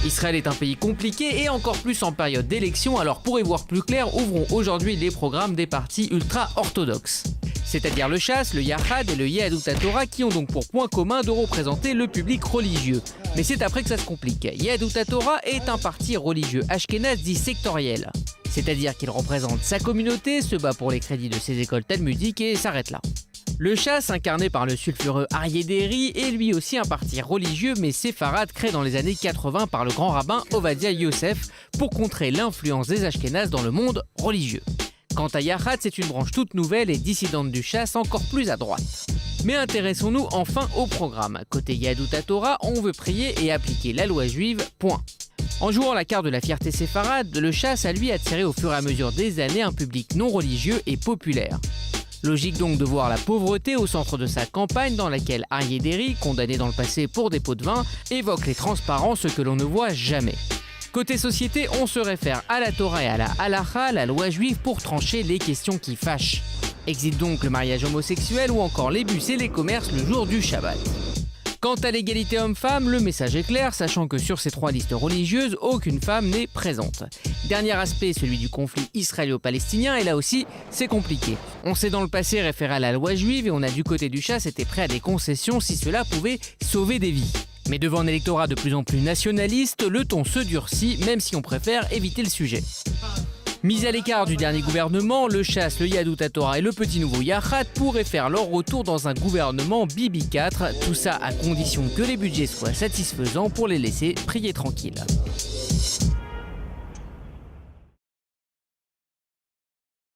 Israël est un pays compliqué et encore plus en période d'élection, alors pour y voir plus clair, ouvrons aujourd'hui les programmes des partis ultra-orthodoxes. C'est-à-dire le Shas, le Yachad et le Yehadut HaTorah qui ont donc pour point commun de représenter le public religieux. Mais c'est après que ça se complique. Yehadut HaTorah est un parti religieux ashkénaze dit sectoriel. C'est-à-dire qu'il représente sa communauté, se bat pour les crédits de ses écoles talmudiques et s'arrête là. Le Shas, incarné par le sulfureux Aryeh Deri, est lui aussi un parti religieux mais séfarade créé dans les années 80 par le grand rabbin Ovadia Yosef pour contrer l'influence des Ashkénazes dans le monde religieux. Quant à Yachad, c'est une branche toute nouvelle et dissidente du Shas, encore plus à droite. Mais intéressons-nous enfin au programme. Côté Yehadut HaTorah, on veut prier et appliquer la loi juive, point. En jouant la carte de la fierté séfarade, le Shas a lui attiré au fur et à mesure des années un public non religieux et populaire. Logique donc de voir la pauvreté au centre de sa campagne dans laquelle Aryeh Deri, condamné dans le passé pour des pots de vin, évoque les transparents, ce que l'on ne voit jamais. Côté société, on se réfère à la Torah et à la Halacha, la loi juive, pour trancher les questions qui fâchent. Existe donc le mariage homosexuel ou encore les bus et les commerces le jour du Shabbat. Quant à l'égalité homme-femme, le message est clair, sachant que sur ces trois listes religieuses, aucune femme n'est présente. Dernier aspect, celui du conflit israélo-palestinien, et là aussi, c'est compliqué. On s'est dans le passé référé à la loi juive et on a du côté du Shas été prêt à des concessions si cela pouvait sauver des vies. Mais devant un électorat de plus en plus nationaliste, le ton se durcit, même si on préfère éviter le sujet. Mis à l'écart du dernier gouvernement, le Shas, le Yehadut HaTorah et le petit nouveau Yachad pourraient faire leur retour dans un gouvernement Bibi 4, tout ça à condition que les budgets soient satisfaisants pour les laisser prier tranquilles.